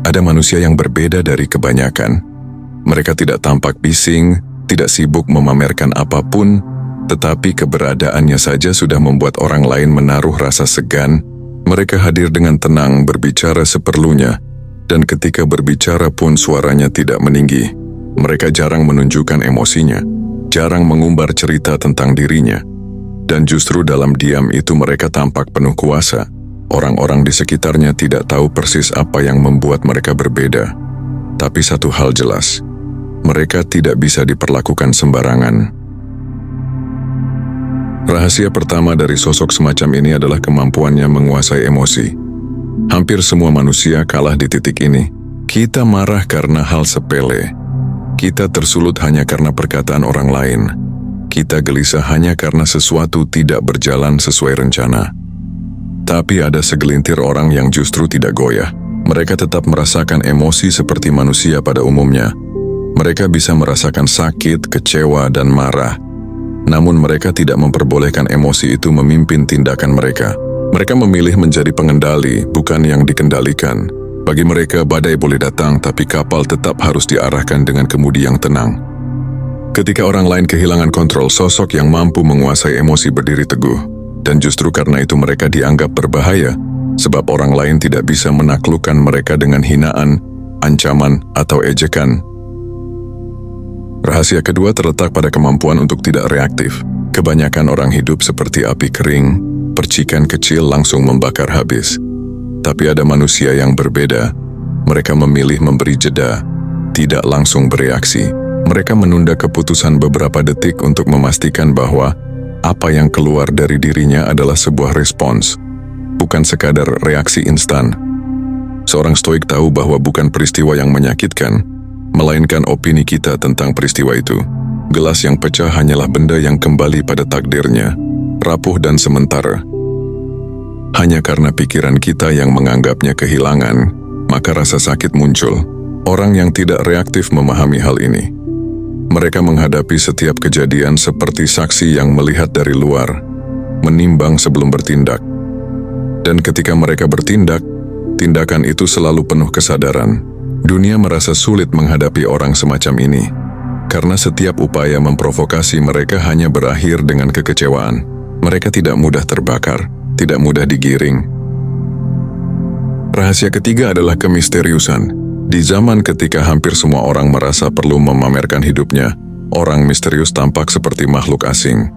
Ada manusia yang berbeda dari kebanyakan. Mereka tidak tampak bising, tidak sibuk memamerkan apapun, tetapi keberadaannya saja sudah membuat orang lain menaruh rasa segan. Mereka hadir dengan tenang, berbicara seperlunya, dan ketika berbicara pun suaranya tidak meninggi. Mereka jarang menunjukkan emosinya, jarang mengumbar cerita tentang dirinya, dan justru dalam diam itu mereka tampak penuh kuasa. Orang-orang di sekitarnya tidak tahu persis apa yang membuat mereka berbeda. Tapi satu hal jelas, mereka tidak bisa diperlakukan sembarangan. Rahasia pertama dari sosok semacam ini adalah kemampuannya menguasai emosi. Hampir semua manusia kalah di titik ini. Kita marah karena hal sepele. Kita tersulut hanya karena perkataan orang lain. Kita gelisah hanya karena sesuatu tidak berjalan sesuai rencana. Tapi ada segelintir orang yang justru tidak goyah. Mereka tetap merasakan emosi seperti manusia pada umumnya. Mereka bisa merasakan sakit, kecewa, dan marah. Namun mereka tidak memperbolehkan emosi itu memimpin tindakan mereka. Mereka memilih menjadi pengendali, bukan yang dikendalikan. Bagi mereka, badai boleh datang, tapi kapal tetap harus diarahkan dengan kemudi yang tenang. Ketika orang lain kehilangan kontrol, sosok yang mampu menguasai emosi berdiri teguh. Dan justru karena itu mereka dianggap berbahaya, sebab orang lain tidak bisa menaklukkan mereka dengan hinaan, ancaman, atau ejekan. Rahasia kedua terletak pada kemampuan untuk tidak reaktif. Kebanyakan orang hidup seperti api kering, percikan kecil langsung membakar habis. Tapi ada manusia yang berbeda. Mereka memilih memberi jeda, tidak langsung bereaksi. Mereka menunda keputusan beberapa detik untuk memastikan bahwa apa yang keluar dari dirinya adalah sebuah respons, bukan sekadar reaksi instan. Seorang stoik tahu bahwa bukan peristiwa yang menyakitkan, melainkan opini kita tentang peristiwa itu. Gelas yang pecah hanyalah benda yang kembali pada takdirnya, rapuh dan sementara. Hanya karena pikiran kita yang menganggapnya kehilangan, maka rasa sakit muncul. Orang yang tidak reaktif memahami hal ini. Mereka menghadapi setiap kejadian seperti saksi yang melihat dari luar, menimbang sebelum bertindak. Dan ketika mereka bertindak, tindakan itu selalu penuh kesadaran. Dunia merasa sulit menghadapi orang semacam ini, karena setiap upaya memprovokasi mereka hanya berakhir dengan kekecewaan. Mereka tidak mudah terbakar, tidak mudah digiring. Rahasia ketiga adalah kemisteriusan. Di zaman ketika hampir semua orang merasa perlu memamerkan hidupnya, orang misterius tampak seperti makhluk asing.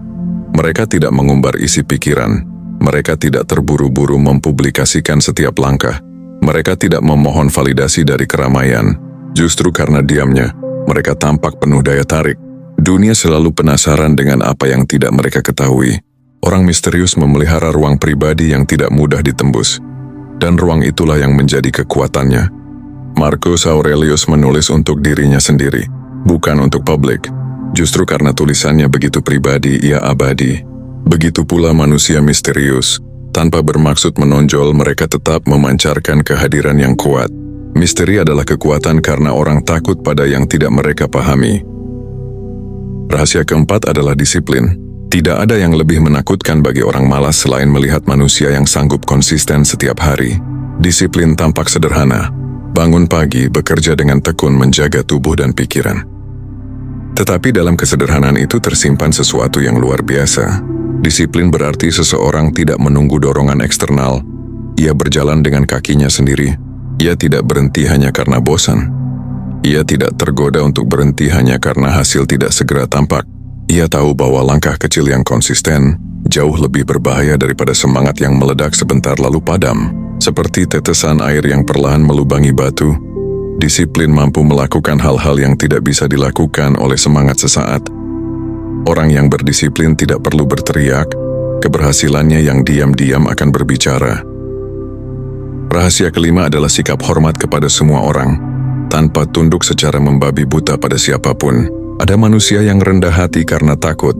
Mereka tidak mengumbar isi pikiran. Mereka tidak terburu-buru mempublikasikan setiap langkah. Mereka tidak memohon validasi dari keramaian. Justru karena diamnya, mereka tampak penuh daya tarik. Dunia selalu penasaran dengan apa yang tidak mereka ketahui. Orang misterius memelihara ruang pribadi yang tidak mudah ditembus. Dan ruang itulah yang menjadi kekuatannya. Marcus Aurelius menulis untuk dirinya sendiri, bukan untuk publik. Justru karena tulisannya begitu pribadi, ia abadi. Begitu pula manusia misterius. Tanpa bermaksud menonjol, mereka tetap memancarkan kehadiran yang kuat. Misteri adalah kekuatan karena orang takut pada yang tidak mereka pahami. Rahasia keempat adalah disiplin. Tidak ada yang lebih menakutkan bagi orang malas selain melihat manusia yang sanggup konsisten setiap hari. Disiplin tampak sederhana. Bangun pagi, bekerja dengan tekun menjaga tubuh dan pikiran. Tetapi dalam kesederhanaan itu tersimpan sesuatu yang luar biasa. Disiplin berarti seseorang tidak menunggu dorongan eksternal. Ia berjalan dengan kakinya sendiri. Ia tidak berhenti hanya karena bosan. Ia tidak tergoda untuk berhenti hanya karena hasil tidak segera tampak. Ia tahu bahwa langkah kecil yang konsisten jauh lebih berbahaya daripada semangat yang meledak sebentar lalu padam. Seperti tetesan air yang perlahan melubangi batu, disiplin mampu melakukan hal-hal yang tidak bisa dilakukan oleh semangat sesaat. Orang yang berdisiplin tidak perlu berteriak, keberhasilannya yang diam-diam akan berbicara. Rahasia kelima adalah sikap hormat kepada semua orang, tanpa tunduk secara membabi buta pada siapapun. Ada manusia yang rendah hati karena takut,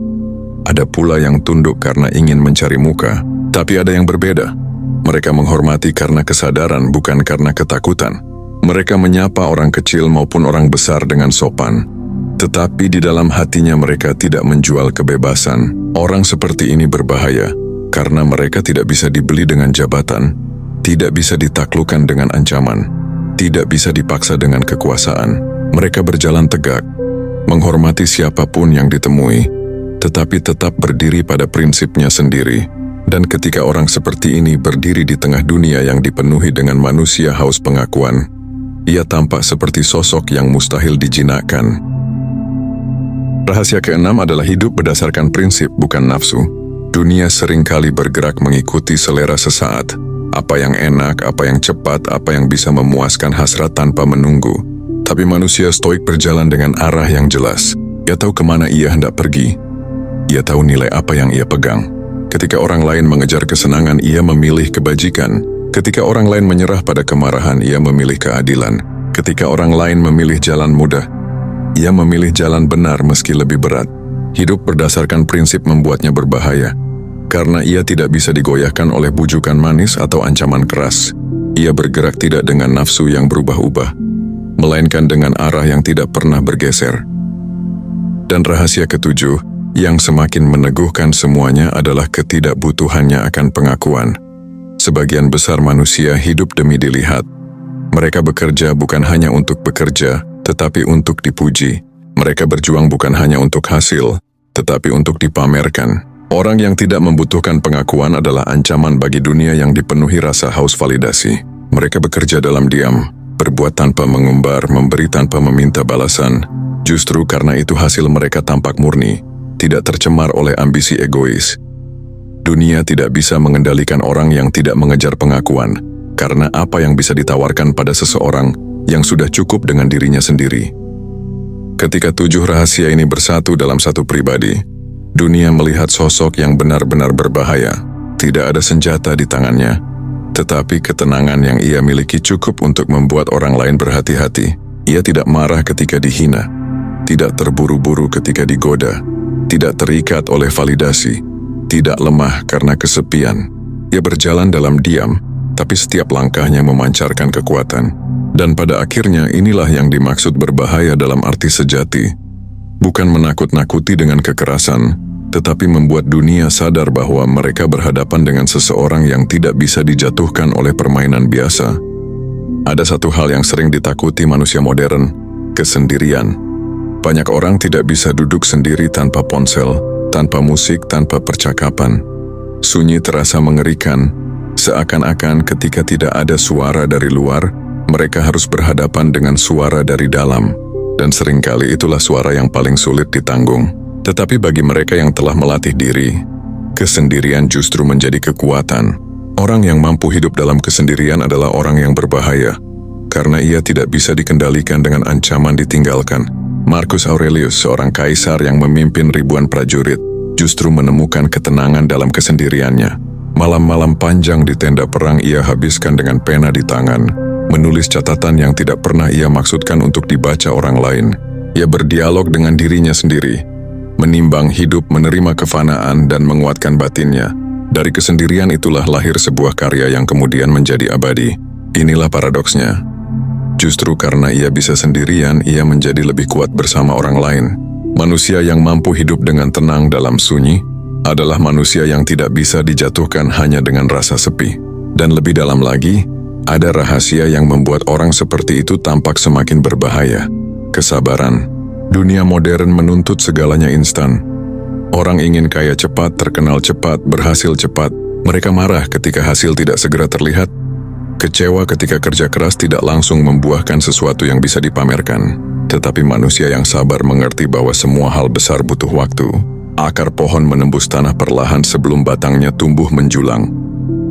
ada pula yang tunduk karena ingin mencari muka, tapi ada yang berbeda. Mereka menghormati karena kesadaran, bukan karena ketakutan. Mereka menyapa orang kecil maupun orang besar dengan sopan. Tetapi di dalam hatinya mereka tidak menjual kebebasan. Orang seperti ini berbahaya, karena mereka tidak bisa dibeli dengan jabatan, tidak bisa ditaklukkan dengan ancaman, tidak bisa dipaksa dengan kekuasaan. Mereka berjalan tegak, menghormati siapapun yang ditemui, tetapi tetap berdiri pada prinsipnya sendiri. Dan ketika orang seperti ini berdiri di tengah dunia yang dipenuhi dengan manusia haus pengakuan, ia tampak seperti sosok yang mustahil dijinakkan. Rahasia keenam adalah hidup berdasarkan prinsip, bukan nafsu. Dunia seringkali bergerak mengikuti selera sesaat. Apa yang enak, apa yang cepat, apa yang bisa memuaskan hasrat tanpa menunggu. Tapi manusia stoik berjalan dengan arah yang jelas. Ia tahu kemana ia hendak pergi. Ia tahu nilai apa yang ia pegang. Ketika orang lain mengejar kesenangan, ia memilih kebajikan. Ketika orang lain menyerah pada kemarahan, ia memilih keadilan. Ketika orang lain memilih jalan mudah, ia memilih jalan benar meski lebih berat. Hidup berdasarkan prinsip membuatnya berbahaya, karena ia tidak bisa digoyahkan oleh bujukan manis atau ancaman keras. Ia bergerak tidak dengan nafsu yang berubah-ubah, melainkan dengan arah yang tidak pernah bergeser. Dan rahasia ketujuh, yang semakin meneguhkan semuanya adalah ketidakbutuhannya akan pengakuan. Sebagian besar manusia hidup demi dilihat. Mereka bekerja bukan hanya untuk bekerja, tetapi untuk dipuji. Mereka berjuang bukan hanya untuk hasil, tetapi untuk dipamerkan. Orang yang tidak membutuhkan pengakuan adalah ancaman bagi dunia yang dipenuhi rasa haus validasi. Mereka bekerja dalam diam, berbuat tanpa mengumbar, memberi tanpa meminta balasan. Justru karena itu hasil mereka tampak murni, tidak tercemar oleh ambisi egois. Dunia tidak bisa mengendalikan orang yang tidak mengejar pengakuan, karena apa yang bisa ditawarkan pada seseorang yang sudah cukup dengan dirinya sendiri. Ketika 7 rahasia ini bersatu dalam satu pribadi, dunia melihat sosok yang benar-benar berbahaya. Tidak ada senjata di tangannya, tetapi ketenangan yang ia miliki cukup untuk membuat orang lain berhati-hati. Ia tidak marah ketika dihina, tidak terburu-buru ketika digoda, tidak terikat oleh validasi, tidak lemah karena kesepian. Ia berjalan dalam diam, tapi setiap langkahnya memancarkan kekuatan. Dan pada akhirnya inilah yang dimaksud berbahaya dalam arti sejati. Bukan menakut-nakuti dengan kekerasan, tetapi membuat dunia sadar bahwa mereka berhadapan dengan seseorang yang tidak bisa dijatuhkan oleh permainan biasa. Ada satu hal yang sering ditakuti manusia modern, kesendirian. Banyak orang tidak bisa duduk sendiri tanpa ponsel, tanpa musik, tanpa percakapan. Sunyi terasa mengerikan, seakan-akan ketika tidak ada suara dari luar, mereka harus berhadapan dengan suara dari dalam. Dan seringkali itulah suara yang paling sulit ditanggung. Tetapi bagi mereka yang telah melatih diri, kesendirian justru menjadi kekuatan. Orang yang mampu hidup dalam kesendirian adalah orang yang berbahaya, karena ia tidak bisa dikendalikan dengan ancaman ditinggalkan. Marcus Aurelius, seorang kaisar yang memimpin ribuan prajurit, justru menemukan ketenangan dalam kesendiriannya. Malam-malam panjang di tenda perang ia habiskan dengan pena di tangan, menulis catatan yang tidak pernah ia maksudkan untuk dibaca orang lain. Ia berdialog dengan dirinya sendiri, menimbang hidup, menerima kefanaan, dan menguatkan batinnya. Dari kesendirian itulah lahir sebuah karya yang kemudian menjadi abadi. Inilah paradoksnya. Justru karena ia bisa sendirian, ia menjadi lebih kuat bersama orang lain. Manusia yang mampu hidup dengan tenang dalam sunyi adalah manusia yang tidak bisa dijatuhkan hanya dengan rasa sepi. Dan lebih dalam lagi, ada rahasia yang membuat orang seperti itu tampak semakin berbahaya. Kesabaran. Dunia modern menuntut segalanya instan. Orang ingin kaya cepat, terkenal cepat, berhasil cepat. Mereka marah ketika hasil tidak segera terlihat. Kecewa ketika kerja keras tidak langsung membuahkan sesuatu yang bisa dipamerkan. Tetapi manusia yang sabar mengerti bahwa semua hal besar butuh waktu. Akar pohon menembus tanah perlahan sebelum batangnya tumbuh menjulang.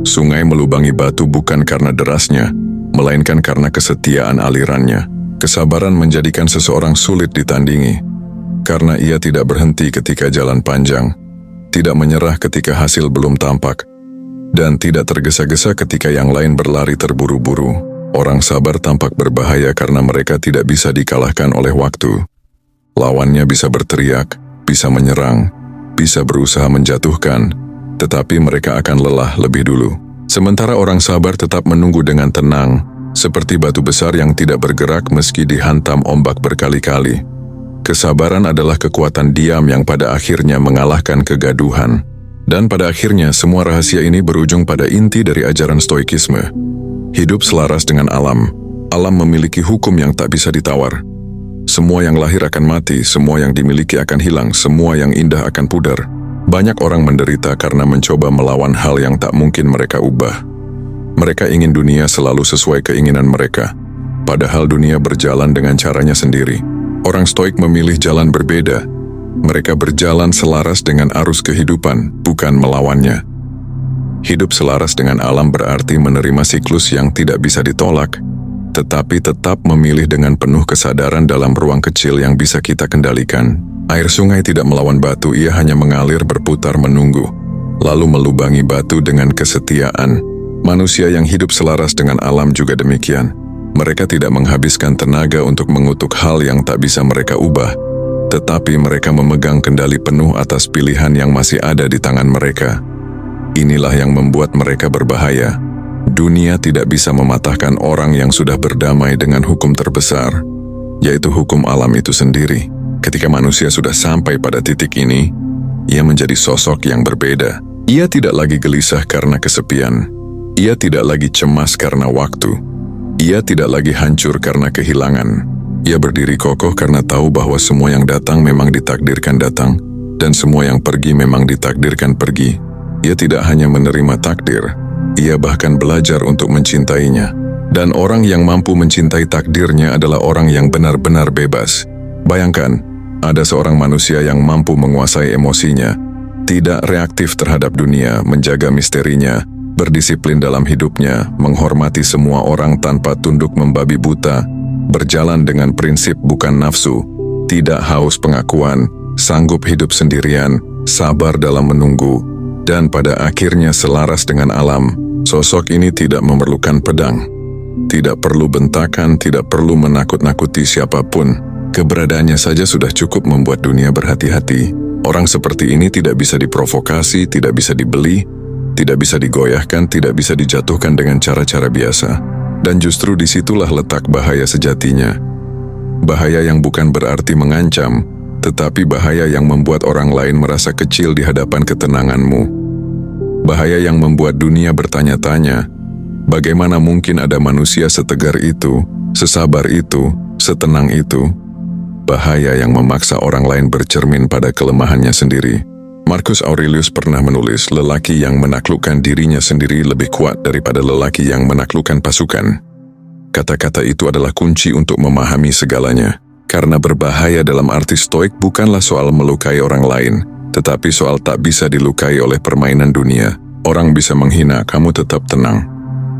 Sungai melubangi batu bukan karena derasnya, melainkan karena kesetiaan alirannya. Kesabaran menjadikan seseorang sulit ditandingi, karena ia tidak berhenti ketika jalan panjang, tidak menyerah ketika hasil belum tampak, dan tidak tergesa-gesa ketika yang lain berlari terburu-buru. Orang sabar tampak berbahaya karena mereka tidak bisa dikalahkan oleh waktu. Lawannya bisa berteriak, bisa menyerang, bisa berusaha menjatuhkan, tetapi mereka akan lelah lebih dulu. Sementara orang sabar tetap menunggu dengan tenang, seperti batu besar yang tidak bergerak meski dihantam ombak berkali-kali. Kesabaran adalah kekuatan diam yang pada akhirnya mengalahkan kegaduhan. Dan pada akhirnya semua rahasia ini berujung pada inti dari ajaran stoikisme. Hidup selaras dengan alam. Alam memiliki hukum yang tak bisa ditawar. Semua yang lahir akan mati, semua yang dimiliki akan hilang, semua yang indah akan pudar. Banyak orang menderita karena mencoba melawan hal yang tak mungkin mereka ubah. Mereka ingin dunia selalu sesuai keinginan mereka, padahal dunia berjalan dengan caranya sendiri. Orang Stoik memilih jalan berbeda. Mereka berjalan selaras dengan arus kehidupan, bukan melawannya. Hidup selaras dengan alam berarti menerima siklus yang tidak bisa ditolak, tetapi tetap memilih dengan penuh kesadaran dalam ruang kecil yang bisa kita kendalikan. Air sungai tidak melawan batu, ia hanya mengalir berputar menunggu, lalu melubangi batu dengan kesetiaan. Manusia yang hidup selaras dengan alam juga demikian. Mereka tidak menghabiskan tenaga untuk mengutuk hal yang tak bisa mereka ubah, tetapi mereka memegang kendali penuh atas pilihan yang masih ada di tangan mereka. Inilah yang membuat mereka berbahaya. Dunia tidak bisa mematahkan orang yang sudah berdamai dengan hukum terbesar, yaitu hukum alam itu sendiri. Ketika manusia sudah sampai pada titik ini, ia menjadi sosok yang berbeda. Ia tidak lagi gelisah karena kesepian. Ia tidak lagi cemas karena waktu. Ia tidak lagi hancur karena kehilangan. Ia berdiri kokoh karena tahu bahwa semua yang datang memang ditakdirkan datang, dan semua yang pergi memang ditakdirkan pergi. Ia tidak hanya menerima takdir, ia bahkan belajar untuk mencintainya. Dan orang yang mampu mencintai takdirnya adalah orang yang benar-benar bebas. Bayangkan, ada seorang manusia yang mampu menguasai emosinya, tidak reaktif terhadap dunia, menjaga misterinya, berdisiplin dalam hidupnya, menghormati semua orang tanpa tunduk membabi buta, berjalan dengan prinsip bukan nafsu, tidak haus pengakuan, sanggup hidup sendirian, sabar dalam menunggu, dan pada akhirnya selaras dengan alam. Sosok ini tidak memerlukan pedang, tidak perlu bentakan, tidak perlu menakut-nakuti siapapun. Keberadaannya saja sudah cukup membuat dunia berhati-hati. Orang seperti ini tidak bisa diprovokasi, tidak bisa dibeli, tidak bisa digoyahkan, tidak bisa dijatuhkan dengan cara-cara biasa. Dan justru disitulah letak bahaya sejatinya. Bahaya yang bukan berarti mengancam, tetapi bahaya yang membuat orang lain merasa kecil di hadapan ketenanganmu. Bahaya yang membuat dunia bertanya-tanya, bagaimana mungkin ada manusia setegar itu, sesabar itu, setenang itu? Bahaya yang memaksa orang lain bercermin pada kelemahannya sendiri. Marcus Aurelius pernah menulis, lelaki yang menaklukkan dirinya sendiri lebih kuat daripada lelaki yang menaklukkan pasukan. Kata-kata itu adalah kunci untuk memahami segalanya. Karena berbahaya dalam arti Stoik bukanlah soal melukai orang lain, tetapi soal tak bisa dilukai oleh permainan dunia. Orang bisa menghina, kamu tetap tenang.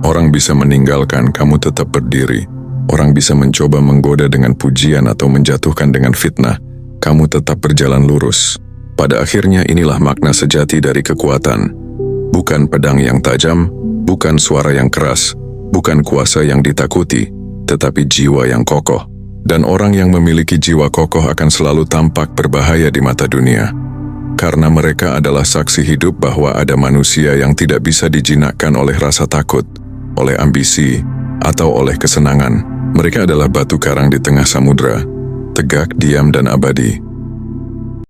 Orang bisa meninggalkan, kamu tetap berdiri. Orang bisa mencoba menggoda dengan pujian atau menjatuhkan dengan fitnah, kamu tetap berjalan lurus. Pada akhirnya inilah makna sejati dari kekuatan. Bukan pedang yang tajam, bukan suara yang keras, bukan kuasa yang ditakuti, tetapi jiwa yang kokoh. Dan orang yang memiliki jiwa kokoh akan selalu tampak berbahaya di mata dunia. Karena mereka adalah saksi hidup bahwa ada manusia yang tidak bisa dijinakkan oleh rasa takut, oleh ambisi, atau oleh kesenangan. Mereka adalah batu karang di tengah samudera, tegak, diam, dan abadi.